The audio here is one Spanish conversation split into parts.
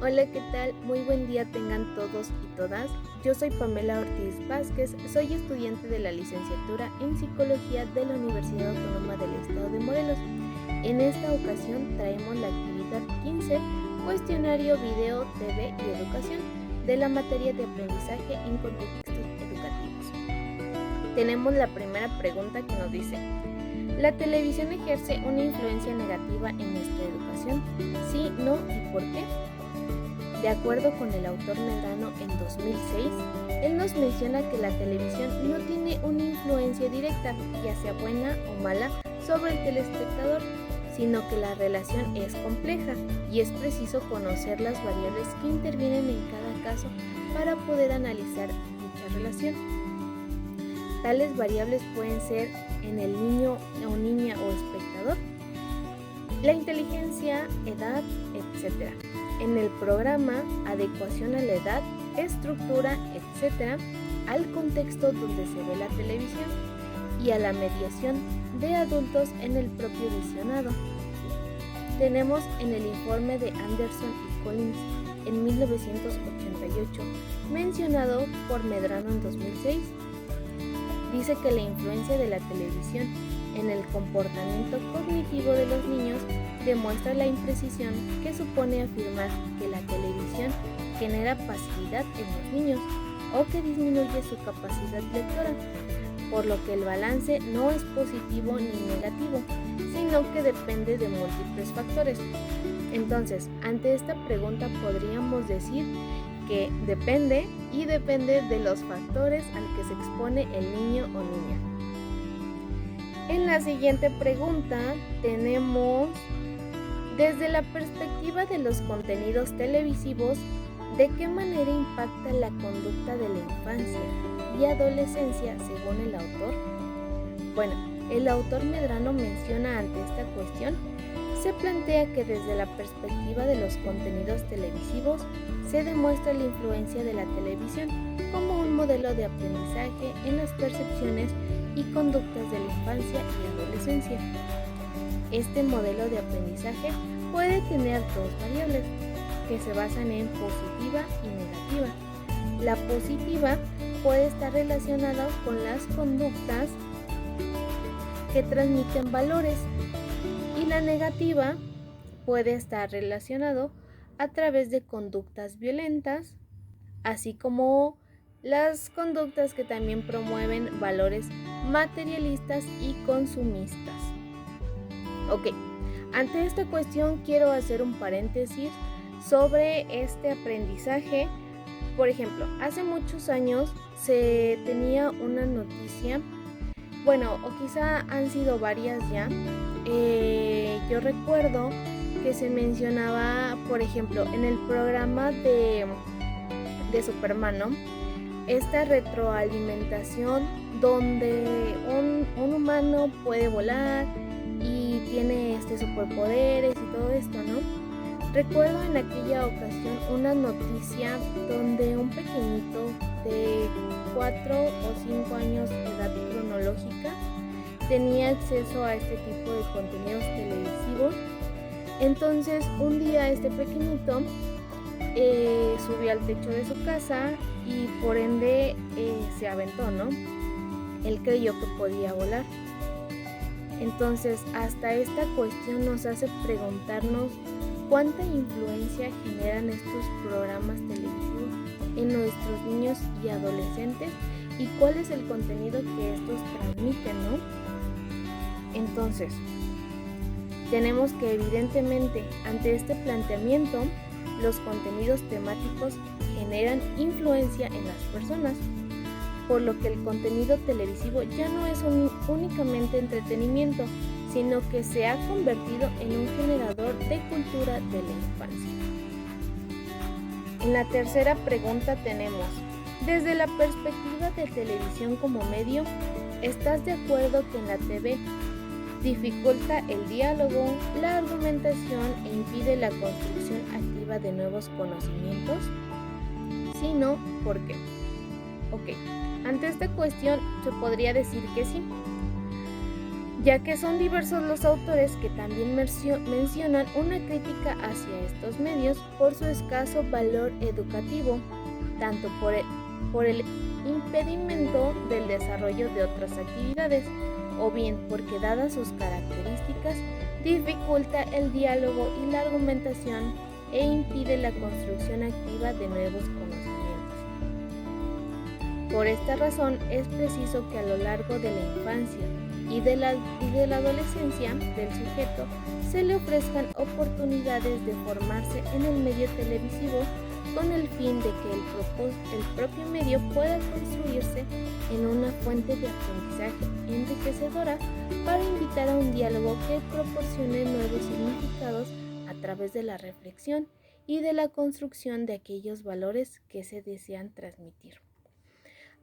Hola, ¿qué tal? Muy buen día tengan todos y todas. Yo soy Pamela Ortiz Vázquez, soy estudiante de la licenciatura en Psicología de la Universidad Autónoma del Estado de Morelos. En esta ocasión traemos la actividad 15, Cuestionario Video, TV y Educación, de la materia de aprendizaje en contextos educativos. Tenemos la primera pregunta que nos dice: ¿la televisión ejerce una influencia negativa en nuestra educación? ¿Sí, no y por qué? De acuerdo con el autor Medrano en 2006, él nos menciona que la televisión no tiene una influencia directa, ya sea buena o mala, sobre el telespectador, sino que la relación es compleja y es preciso conocer las variables que intervienen en cada caso para poder analizar dicha relación. Tales variables pueden ser en el niño o niña o espectador, la inteligencia, edad, etc. En el programa, adecuación a la edad, estructura, etc., al contexto donde se ve la televisión y a la mediación de adultos en el propio visionado. Tenemos en el informe de Anderson y Collins en 1988, mencionado por Medrano en 2006, dice que la influencia de la televisión en el comportamiento cognitivo de los niños demuestra la imprecisión que supone afirmar que la televisión genera pasividad en los niños o que disminuye su capacidad lectora, por lo que el balance no es positivo ni negativo, sino que depende de múltiples factores. Entonces, ante esta pregunta podríamos decir que depende de los factores al que se expone el niño o niña. En la siguiente pregunta tenemos: desde la perspectiva de los contenidos televisivos, ¿de qué manera impacta la conducta de la infancia y adolescencia según el autor? Bueno, el autor Medrano menciona ante esta cuestión, se plantea que desde la perspectiva de los contenidos televisivos se demuestra la influencia de la televisión como un modelo de aprendizaje en las percepciones y conductas de la infancia y adolescencia. Este modelo de aprendizaje puede tener dos variables que se basan en positiva y negativa. La positiva puede estar relacionada con las conductas que transmiten valores y la negativa puede estar relacionado a través de conductas violentas, así como las conductas que también promueven valores materialistas y consumistas. Ok, ante esta cuestión quiero hacer un paréntesis sobre este aprendizaje. Por ejemplo, hace muchos años se tenía una noticia, bueno, o quizá han sido varias ya. Yo recuerdo que se mencionaba, por ejemplo, en el programa de Superman, ¿no? Esta retroalimentación donde un humano puede volar y tiene superpoderes y todo esto, ¿no? Recuerdo en aquella ocasión una noticia donde un pequeñito de 4 o 5 años de edad cronológica tenía acceso a este tipo de contenidos televisivos. Entonces un día este pequeñito subió al techo de su casa y por ende se aventó, ¿no? Él creyó que podía volar. Entonces, hasta esta cuestión nos hace preguntarnos cuánta influencia generan estos programas televisivos en nuestros niños y adolescentes y cuál es el contenido que estos transmiten, ¿no? Entonces, tenemos que evidentemente ante este planteamiento, los contenidos temáticos generan influencia en las personas, por lo que el contenido televisivo ya no es únicamente entretenimiento, sino que se ha convertido en un generador de cultura de la infancia. En la tercera pregunta tenemos: desde la perspectiva de televisión como medio, ¿estás de acuerdo que en la TV dificulta el diálogo, la argumentación e impide la construcción activa de nuevos conocimientos? Si no, ¿por qué? Ok, ante esta cuestión se podría decir que sí. ya que son diversos los autores que también mencionan una crítica hacia estos medios por su escaso valor educativo, tanto por el impedimento del desarrollo de otras actividades, o bien porque dadas sus características, dificulta el diálogo y la argumentación e impide la construcción activa de nuevos conocimientos. Por esta razón es preciso que a lo largo de la infancia y de la adolescencia del sujeto se le ofrezcan oportunidades de formarse en el medio televisivo con el fin de que el propio medio pueda construirse en una fuente de aprendizaje enriquecedora para invitar a un diálogo que proporcione nuevos significados a través de la reflexión y de la construcción de aquellos valores que se desean transmitir.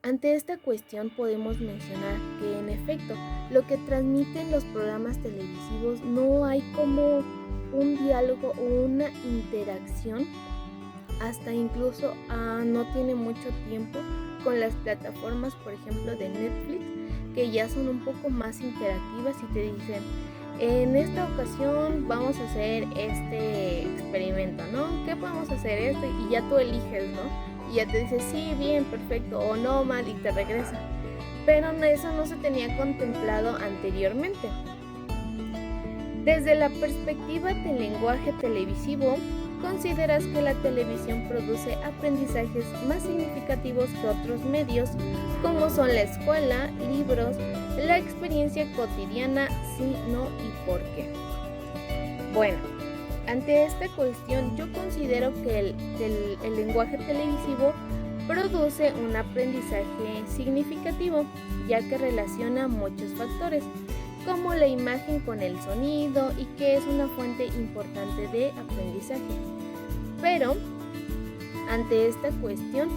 Ante esta cuestión podemos mencionar que en efecto lo que transmiten los programas televisivos no hay como un diálogo o una interacción, hasta incluso no tiene mucho tiempo con las plataformas, por ejemplo, de Netflix, que ya son un poco más interactivas y te dicen, en esta ocasión vamos a hacer este experimento, ¿no? ¿Qué podemos hacer esto? Y ya tú eliges, ¿no? Y ya te dice, sí, bien, perfecto, o no, mal, y te regresa. Pero eso no se tenía contemplado anteriormente. Desde la perspectiva del lenguaje televisivo, ¿consideras que la televisión produce aprendizajes más significativos que otros medios, como son la escuela, libros, la experiencia cotidiana, sí, no y por qué? Bueno, ante esta cuestión yo considero que el lenguaje televisivo produce un aprendizaje significativo, ya que relaciona muchos factores, como la imagen con el sonido y que es una fuente importante de aprendizaje. Pero, ante esta cuestión,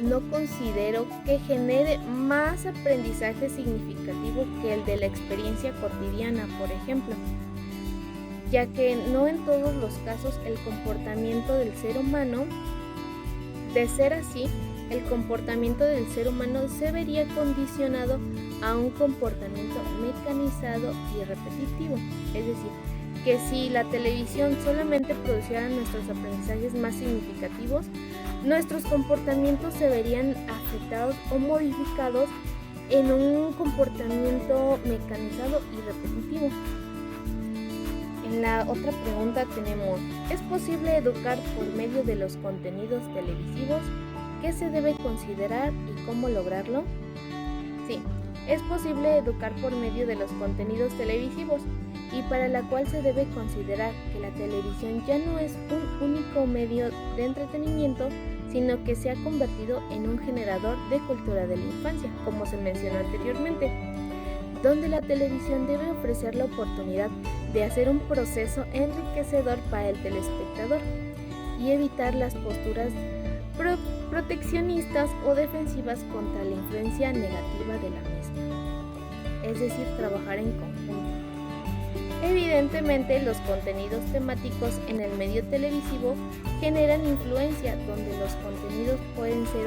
no considero que genere más aprendizaje significativo que el de la experiencia cotidiana, por ejemplo, ya que no en todos los casos el comportamiento del ser humano, de ser así, el comportamiento del ser humano se vería condicionado a un comportamiento mecanizado y repetitivo. Es decir, que si la televisión solamente produciera nuestros aprendizajes más significativos, nuestros comportamientos se verían afectados o modificados en un comportamiento mecanizado y repetitivo. En la otra pregunta tenemos, ¿es posible educar por medio de los contenidos televisivos? ¿Qué se debe considerar y cómo lograrlo? Sí, es posible educar por medio de los contenidos televisivos y para la cual se debe considerar que la televisión ya no es un único medio de entretenimiento, sino que se ha convertido en un generador de cultura de la infancia, como se mencionó anteriormente, donde la televisión debe ofrecer la oportunidad de hacer un proceso enriquecedor para el telespectador y evitar las posturas proteccionistas o defensivas contra la influencia negativa de la misma, es decir, trabajar en conjunto. Evidentemente, los contenidos temáticos en el medio televisivo generan influencia, donde los contenidos pueden ser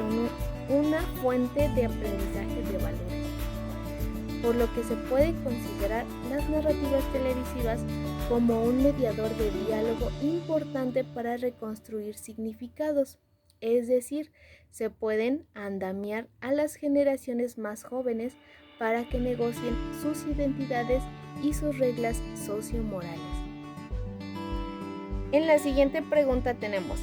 una fuente de aprendizaje de valores, por lo que se puede considerar las narrativas televisivas como un mediador de diálogo importante para reconstruir significados. Es decir, se pueden andamiar a las generaciones más jóvenes para que negocien sus identidades y sus reglas sociomorales. En la siguiente pregunta tenemos,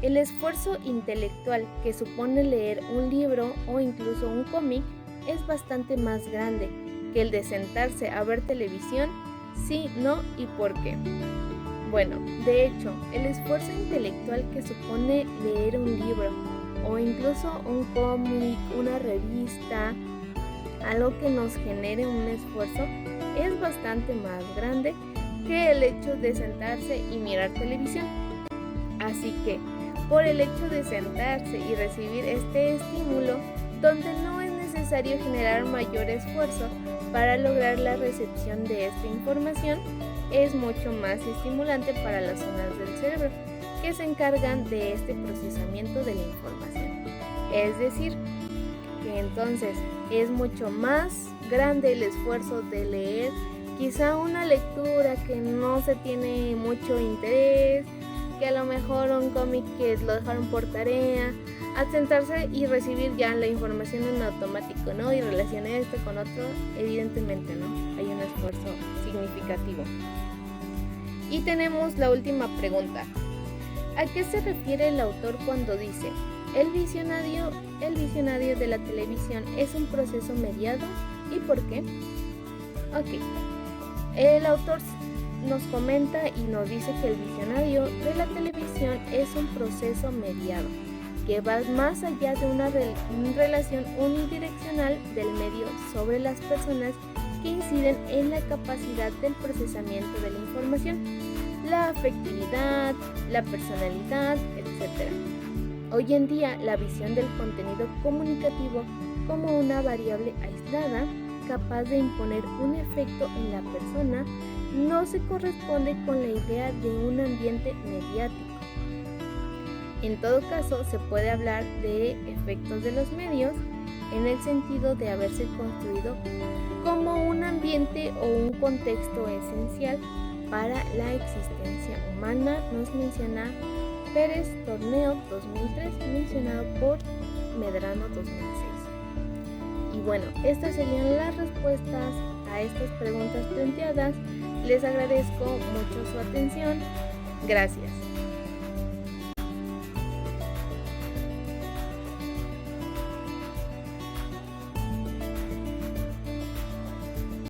¿el esfuerzo intelectual que supone leer un libro o incluso un cómic es bastante más grande que el de sentarse a ver televisión? Sí, no y por qué. Bueno, de hecho, el esfuerzo intelectual que supone leer un libro o incluso un cómic, una revista, algo que nos genere un esfuerzo, es bastante más grande que el hecho de sentarse y mirar televisión. Así que, por el hecho de sentarse y recibir este estímulo, donde no es necesario generar mayor esfuerzo para lograr la recepción de esta información, es mucho más estimulante para las zonas del cerebro que se encargan de este procesamiento de la información. Es decir, que entonces es mucho más grande el esfuerzo de leer quizá una lectura que no se tiene mucho interés, que a lo mejor un cómic que lo dejaron por tarea, a sentarse y recibir ya la información en automático, ¿no? Y relacionar esto con otro, evidentemente, ¿no? Hay un esfuerzo significativo. Y tenemos la última pregunta. ¿A qué se refiere el autor cuando dice: el visionario de la televisión es un proceso mediado? ¿Y por qué? Ok, el autor nos comenta y nos dice que el visionario de la televisión es un proceso mediado, que va más allá de una relación unidireccional del medio sobre las personas que inciden en la capacidad del procesamiento de la información, la afectividad, la personalidad, etc. Hoy en día, la visión del contenido comunicativo como una variable aislada, capaz de imponer un efecto en la persona, no se corresponde con la idea de un ambiente mediático. En todo caso, se puede hablar de efectos de los medios en el sentido de haberse construido como un ambiente o un contexto esencial para la existencia humana, nos menciona Pérez Torneo 2003, mencionado por Medrano 2006. Y bueno, estas serían las respuestas a estas preguntas planteadas. Les agradezco mucho su atención. Gracias.